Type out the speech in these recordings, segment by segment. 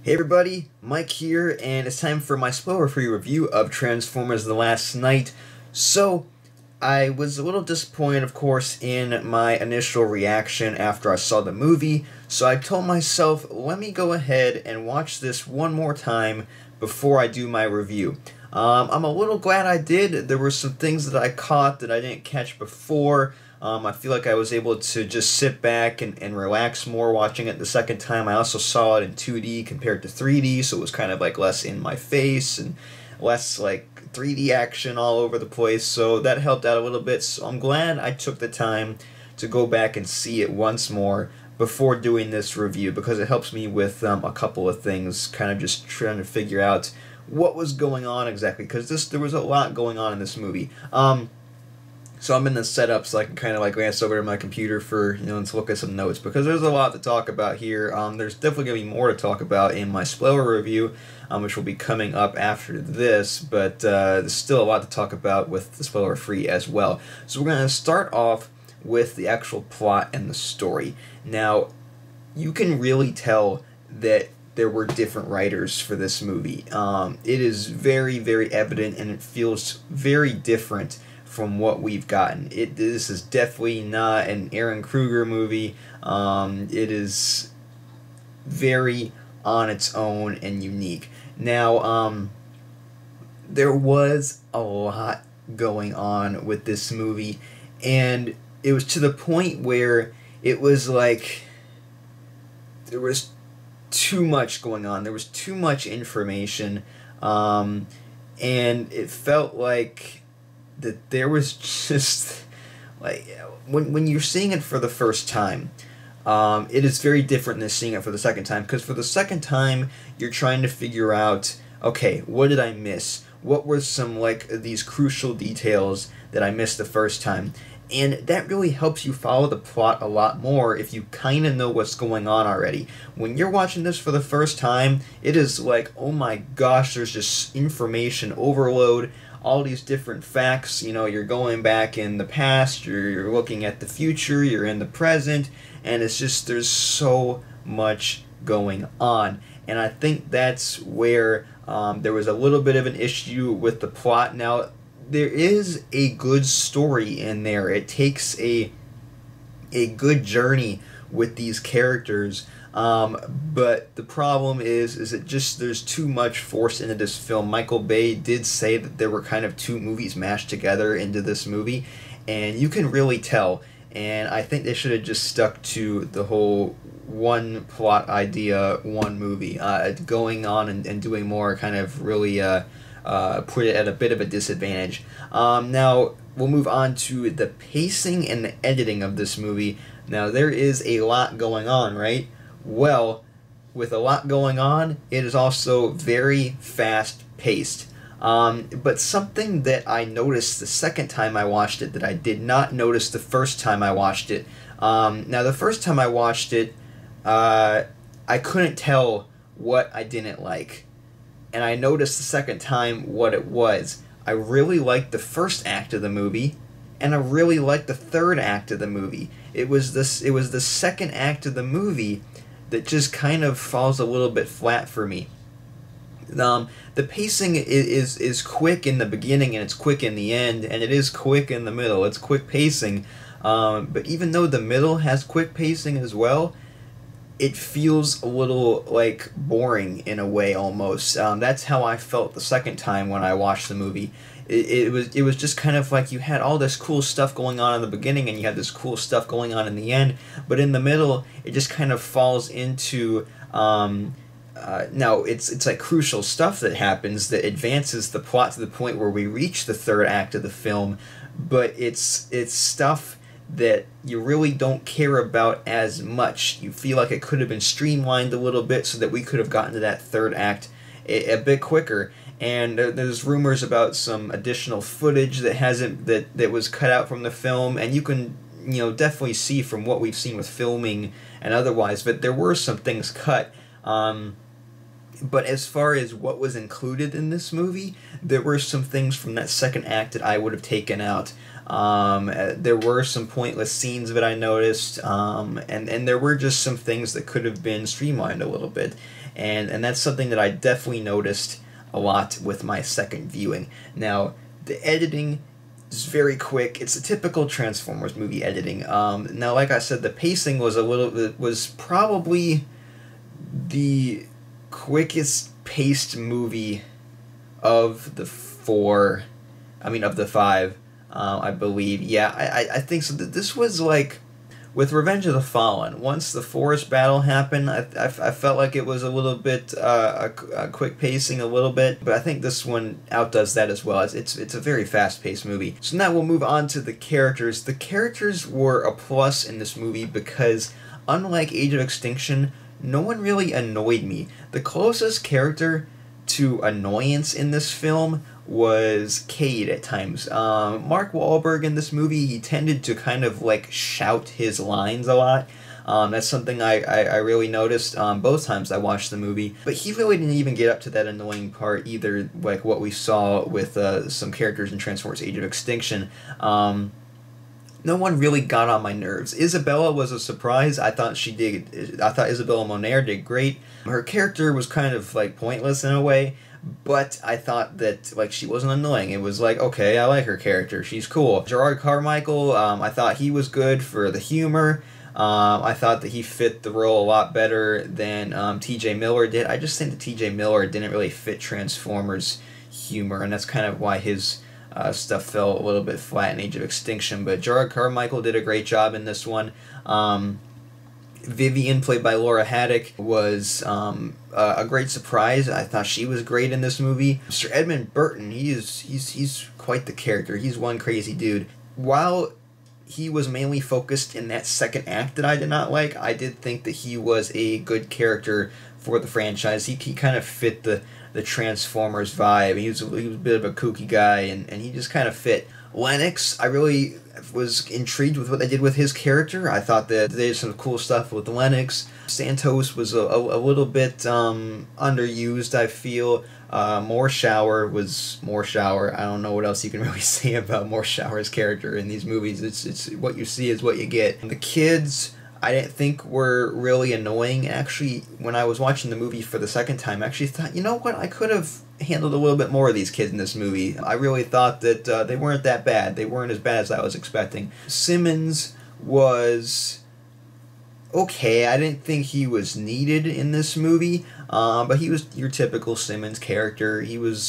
Hey everybody, Mike here, and it's time for my spoiler-free review of Transformers: The Last Knight. So, I was a little disappointed, of course, in my initial reaction after I saw the movie, so I told myself, let me go ahead and watch this one more time before I do my review. I'm a little glad I did. There were some things that I caught that I didn't catch before. I feel like I was able to just sit back and relax more watching it the second time. I also saw it in 2D compared to 3D, so it was kind of like less in my face and less like 3D action all over the place, so that helped out a little bit. So I'm glad I took the time to go back and see it once more before doing this review, because it helps me with a couple of things, kind of just trying to figure out what was going on exactly, because there was a lot going on in this movie. So I'm in the setup so I can kind of like glance over to my computer for, to look at some notes, because there's a lot to talk about here. There's definitely going to be more to talk about in my spoiler review, which will be coming up after this, but there's still a lot to talk about with the spoiler free as well. So we're going to start off with the actual plot and the story. Now, you can really tell that there were different writers for this movie. It is very, very evident, and it feels very different from what we've gotten. This is definitely not an Aaron Kruger movie. It is very on its own and unique. Now, there was a lot going on with this movie, and it was to the point where it was like there was too much going on. There was too much information, and it felt like that there was just like when you're seeing it for the first time, it is very different than seeing it for the second time, because for the second time you're trying to figure out, okay, what did I miss? What were some like these crucial details that I missed the first time? And that really helps you follow the plot a lot more if you kind of know what's going on already. When you're watching this for the first time, it is like, oh my gosh, there's just information overload, all these different facts. You're going back in the past, you're looking at the future, you're in the present, and it's just, there's so much going on. And I think that's where there was a little bit of an issue with the plot. Now, there is a good story in there. It takes a good journey with these characters, but the problem is it just, there's too much forced into this film. Michael Bay did say that there were kind of two movies mashed together into this movie, and you can really tell. And I think they should have just stuck to the whole one plot idea, one movie. Going on and doing more kind of really put it at a bit of a disadvantage. Now, we'll move on to the pacing and the editing of this movie. Now, there is a lot going on, right? Well, with a lot going on, it is also very fast-paced. But something that I noticed the second time I watched it that I did not notice the first time I watched it. Now, the first time I watched it, I couldn't tell what I didn't like. And I noticed the second time what it was. I really liked the first act of the movie, and I really liked the third act of the movie. It was the second act of the movie that just kind of falls a little bit flat for me. The pacing is quick in the beginning, and it's quick in the end, and it is quick in the middle. It's quick pacing, but even though the middle has quick pacing as well, it feels a little like boring in a way almost. That's how I felt the second time when I watched the movie. It was just kind of like you had all this cool stuff going on in the beginning, and you had this cool stuff going on in the end, but in the middle it just kind of falls into now it's like crucial stuff that happens that advances the plot to the point where we reach the third act of the film, but it's stuff that you really don't care about as much. You feel like it could have been streamlined a little bit so that we could have gotten to that third act a bit quicker. And there's rumors about some additional footage that was cut out from the film, and you can definitely see from what we've seen with filming and otherwise, but there were some things cut. But as far as what was included in this movie, there were some things from that second act that I would have taken out. There were some pointless scenes that I noticed, and there were just some things that could have been streamlined a little bit, and that's something that I definitely noticed a lot with my second viewing. Now, the editing is very quick. It's a typical Transformers movie editing. Now, like I said, the pacing was probably the quickest paced movie of the four. I mean, of the five. I believe. Yeah, I think so. This was like, with Revenge of the Fallen, once the forest battle happened, I felt like it was a little bit, a quick pacing a little bit, but I think this one outdoes that as well. It's a very fast-paced movie. So now we'll move on to the characters. The characters were a plus in this movie because, unlike Age of Extinction, no one really annoyed me. The closest character to annoyance in this film was Cade at times. Mark Wahlberg in this movie, he tended to kind of like shout his lines a lot. That's something I really noticed both times I watched the movie. But he really didn't even get up to that annoying part either, like what we saw with some characters in Transformers Age of Extinction. No one really got on my nerves. Isabella was a surprise. I thought Isabella Moner did great. Her character was kind of like pointless in a way, but I thought that like she wasn't annoying. It was like, okay, I like her character. She's cool. Gerard Carmichael, I thought he was good for the humor. I thought that he fit the role a lot better than T.J. Miller did. I just think that T.J. Miller didn't really fit Transformers humor, and that's kind of why his stuff fell a little bit flat in Age of Extinction. But Gerard Carmichael did a great job in this one. Vivian, played by Laura Haddock, was a great surprise. I thought she was great in this movie. Mr. Edmund Burton, he's quite the character. He's one crazy dude. While he was mainly focused in that second act that I did not like, I did think that he was a good character for the franchise. He kind of fit the Transformers vibe. He was a bit of a kooky guy, and he just kind of fit. Lennox, I really was intrigued with what they did with his character. I thought that they did some cool stuff with Lennox. Santos was a little bit underused, I feel. Morshower was Morshower. I don't know what else you can really say about Morshower's character in these movies. It's what you see is what you get. The kids, I didn't think were really annoying. Actually, when I was watching the movie for the second time, I actually thought, you know what, I could have handled a little bit more of these kids in this movie. I really thought that they weren't that bad. They weren't as bad as I was expecting. Simmons was okay. I didn't think he was needed in this movie, but he was your typical Simmons character. He was,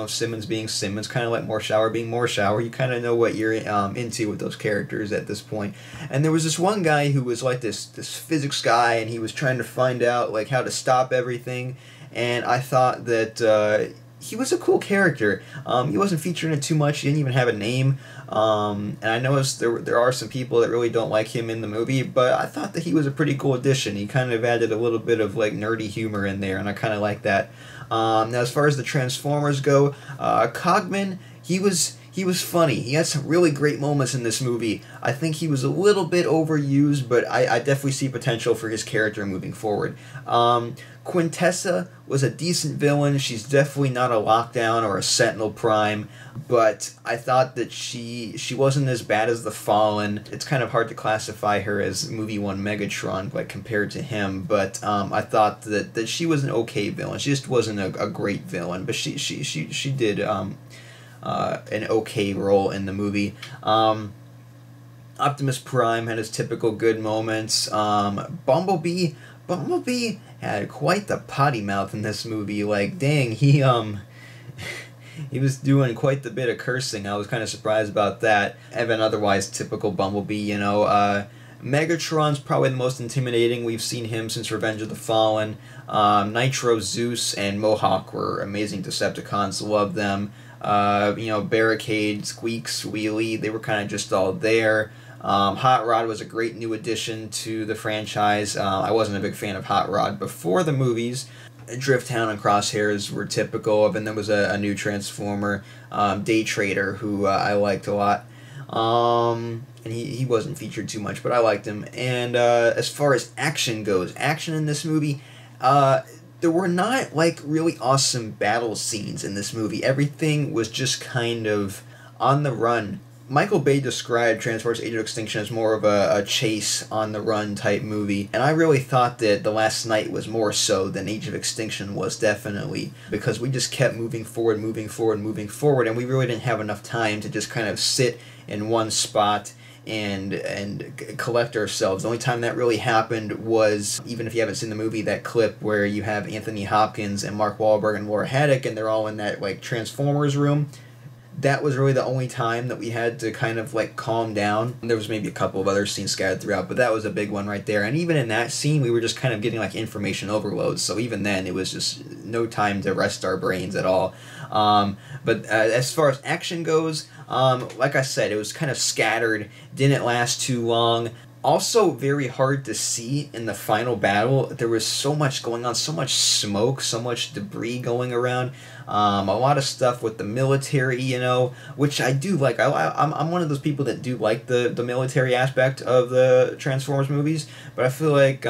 Simmons being Simmons, kind of like Morshower being Morshower. You kind of know what you're into with those characters at this point. And there was this one guy who was like this physics guy, and he was trying to find out like how to stop everything. And I thought that he was a cool character. He wasn't featured in it too much. He didn't even have a name. And I noticed there are some people that really don't like him in the movie, but I thought that he was a pretty cool addition. He kind of added a little bit of like nerdy humor in there, and I kind of like that. Now, as far as the Transformers go, Cogman, he was funny. He had some really great moments in this movie. I think he was a little bit overused, but I definitely see potential for his character moving forward. Quintessa was a decent villain. She's definitely not a Lockdown or a Sentinel Prime, but I thought that she wasn't as bad as the Fallen. It's kind of hard to classify her as Movie 1 Megatron, like, compared to him, but I thought that she was an okay villain. She just wasn't a great villain, but she did an okay role in the movie. Optimus Prime had his typical good moments. Bumblebee had quite the potty mouth in this movie. Like, dang, he was doing quite the bit of cursing. I was kind of surprised about that. Evan, otherwise typical Bumblebee, you know. Megatron's probably the most intimidating. We've seen him since Revenge of the Fallen. Nitro, Zeus, and Mohawk were amazing Decepticons. Love them. Barricade, Squeaks, Wheelie, they were kind of just all there. Hot Rod was a great new addition to the franchise. I wasn't a big fan of Hot Rod before the movies. Drifthound and Crosshairs were typical of, and there was a new Transformer, Day Trader, who I liked a lot. And he wasn't featured too much, but I liked him. And as far as action goes, action in this movie, there were not like really awesome battle scenes in this movie. Everything was just kind of on the run Michael Bay described Transformers Age of Extinction as more of a chase on the run type movie, and I really thought that The Last Night was more so than Age of Extinction was, definitely, because we just kept moving forward, and we really didn't have enough time to just kind of sit in one spot and collect ourselves. The only time that really happened was, even if you haven't seen the movie, that clip where you have Anthony Hopkins and Mark Wahlberg and Laura Haddock, and they're all in that like Transformers room. That was really the only time that we had to kind of like calm down. There was maybe a couple of other scenes scattered throughout, but that was a big one right there. And even in that scene, we were just kind of getting like information overload. So even then, it was just no time to rest our brains at all. But as far as action goes, like I said, it was kind of scattered, didn't last too long. Also very hard to see in the final battle. There was so much going on, so much smoke, so much debris going around. A lot of stuff with the military, you know, which I do like. I'm one of those people that do like the military aspect of the Transformers movies, but I feel like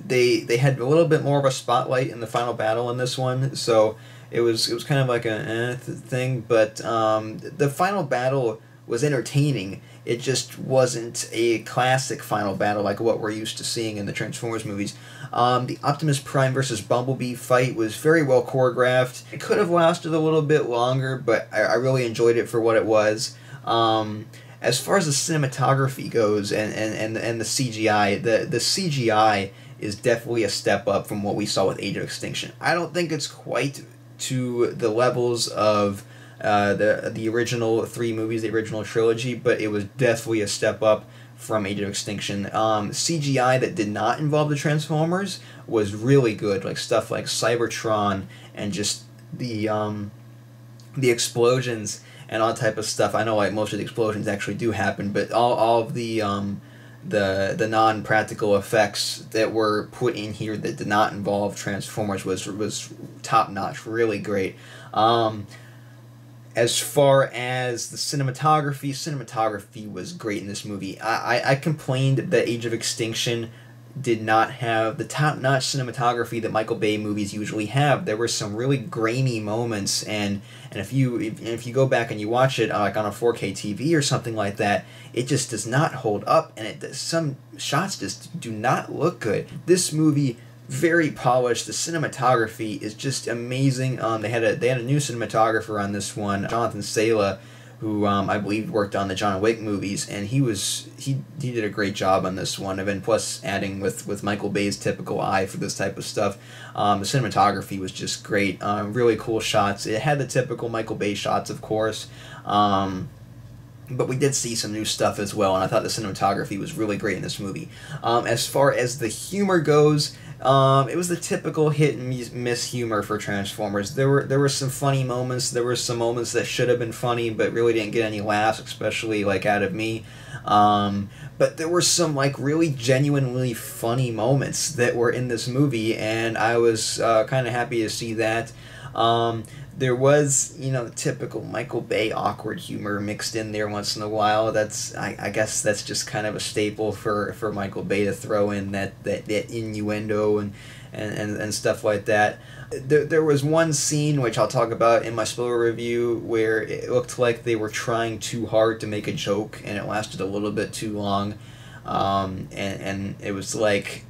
they had a little bit more of a spotlight in the final battle in this one, so it was kind of like a thing. But the final battle was entertaining. It just wasn't a classic final battle like what we're used to seeing in the Transformers movies. The Optimus Prime versus Bumblebee fight was very well choreographed. It could have lasted a little bit longer, but I really enjoyed it for what it was. As far as the cinematography goes and the CGI, the CGI is definitely a step up from what we saw with Age of Extinction. I don't think it's quite to the levels of the original 3 movies, the original trilogy, but it was definitely a step up from Age of Extinction. CGI that did not involve the Transformers was really good, like stuff like Cybertron and just the explosions and all type of stuff. I know like most of the explosions actually do happen, but all of the non-practical effects that were put in here that did not involve Transformers was top-notch, really great. As far as the cinematography was great in this movie. I complained that Age of Extinction did not have the top-notch cinematography that Michael Bay movies usually have. There were some really grainy moments, and if you go back and you watch it like on a 4K TV or something like that, it just does not hold up, and some shots just do not look good. This movie, very polished. The cinematography is just amazing. They had a new cinematographer on this one, Jonathan Sala, who I believe worked on the John Wick movies, and he did a great job on this one. And then plus adding with Michael Bay's typical eye for this type of stuff, the cinematography was just great. Really cool shots. It had the typical Michael Bay shots, of course. But we did see some new stuff as well, and I thought the cinematography was really great in this movie. As far as the humor goes, it was the typical hit and miss humor for Transformers. There were some funny moments. There were some moments that should have been funny, but really didn't get any laughs, especially like out of me. But there were some like really genuinely funny moments that were in this movie, and I was kind of happy to see that. There was, the typical Michael Bay awkward humor mixed in there once in a while. I guess that's just kind of a staple for Michael Bay to throw in that innuendo and stuff like that. There was one scene, which I'll talk about in my spoiler review, where it looked like they were trying too hard to make a joke, and it lasted a little bit too long. And it was like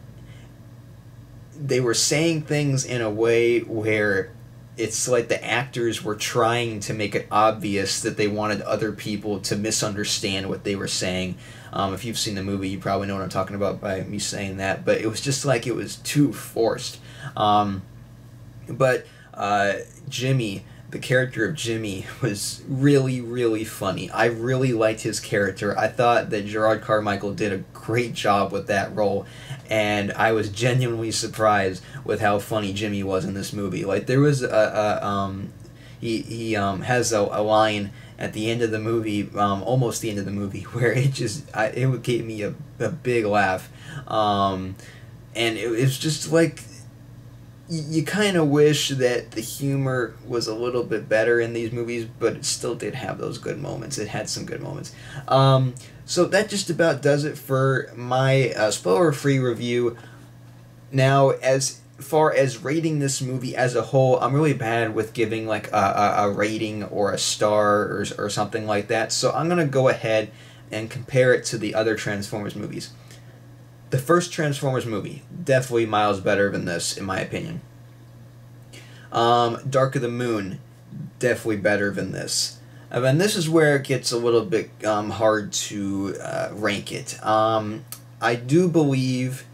they were saying things in a way where it's like the actors were trying to make it obvious that they wanted other people to misunderstand what they were saying. If you've seen the movie, you probably know what I'm talking about by me saying that, but it was just like it was too forced. But Jimmy, the character of Jimmy, was really, really funny. I really liked his character. I thought that Gerard Carmichael did a great job with that role, and I was genuinely surprised with how funny Jimmy was in this movie. Like, there was he has a line at the end of the movie, almost the end of the movie, where it gave me a big laugh, and it was just like, you kind of wish that the humor was a little bit better in these movies, but it still did have those good moments. It had some good moments. So that just about does it for my spoiler-free review. Now, as far as rating this movie as a whole, I'm really bad with giving like a rating or a star or something like that. So I'm going to go ahead and compare it to the other Transformers movies. The first Transformers movie, definitely miles better than this, in my opinion. Dark of the Moon, definitely better than this. And then this is where it gets a little bit hard to rank it. I do believe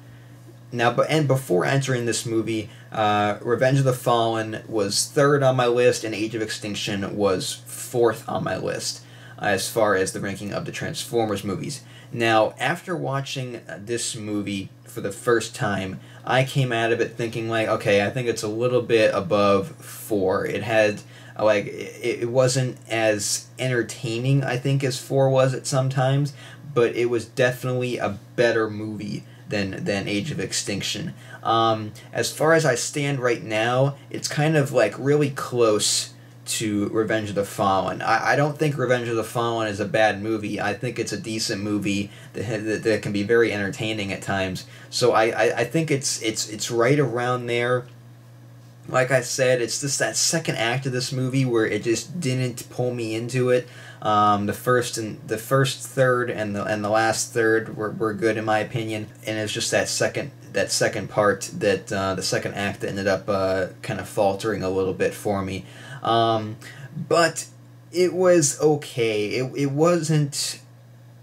now, and before entering this movie, Revenge of the Fallen was third on my list, and Age of Extinction was fourth on my list as far as the ranking of the Transformers movies. Now, after watching this movie for the first time, I came out of it thinking like, okay, I think it's a little bit above 4. It had like it wasn't as entertaining, I think, as 4 was at some times, but it was definitely a better movie than Age of Extinction. As far as I stand right now, it's kind of like really close to Revenge of the Fallen. I don't think Revenge of the Fallen is a bad movie. I think it's a decent movie that can be very entertaining at times. So I think it's right around there. Like I said, it's just that second act of this movie where it just didn't pull me into it. The first third and the last third were good in my opinion, and it's just that second part that the second act that ended up kind of faltering a little bit for me. But it was okay. It wasn't.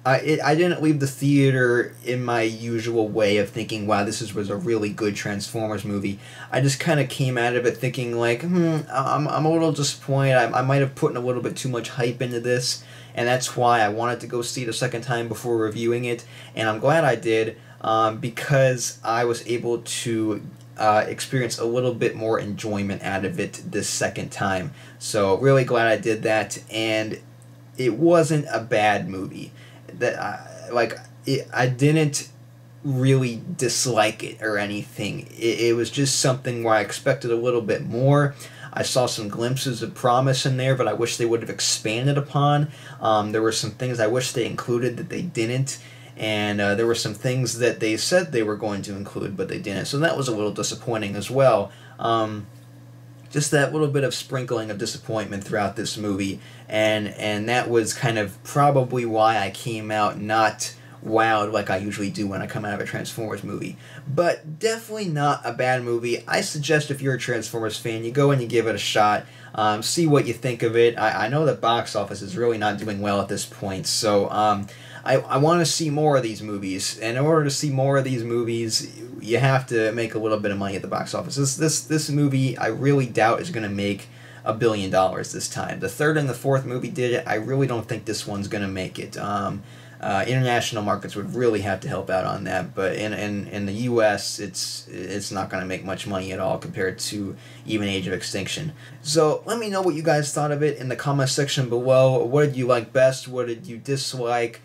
I didn't leave the theater in my usual way of thinking, wow, this was a really good Transformers movie. I just kind of came out of it thinking like, I'm a little disappointed. I might have put in a little bit too much hype into this, and that's why I wanted to go see it a second time before reviewing it, and I'm glad I did, because I was able to experience a little bit more enjoyment out of it this second time. So really glad I did that, and it wasn't a bad movie. That I didn't really dislike it or anything. It was just something where I expected a little bit more. I saw some glimpses of promise in there, but I wish they would have expanded upon. There were some things I wish they included that they didn't, and there were some things that they said they were going to include, but they didn't. So that was a little disappointing as well. Just that little bit of sprinkling of disappointment throughout this movie, and that was kind of probably why I came out not wowed like I usually do when I come out of a Transformers movie. But definitely not a bad movie. I suggest if you're a Transformers fan, you go and you give it a shot, see what you think of it. I know the box office is really not doing well at this point, so I want to see more of these movies, and in order to see more of these movies, you have to make a little bit of money at the box office. This movie, I really doubt is going to make $1 billion this time. The third and the fourth movie did it. I really don't think this one's going to make it. International markets would really have to help out on that, but in the U.S., it's not going to make much money at all compared to even Age of Extinction. So let me know what you guys thought of it in the comment section below. What did you like best? What did you dislike?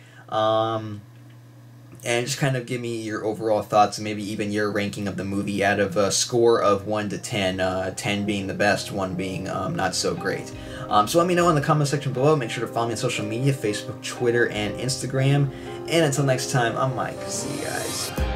And just kind of give me your overall thoughts and maybe even your ranking of the movie out of a score of 1 to 10, 10 being the best, 1 being not so great. So let me know in the comment section below. Make sure to follow me on social media, Facebook, Twitter, and Instagram. And until next time, I'm Mike. See you guys.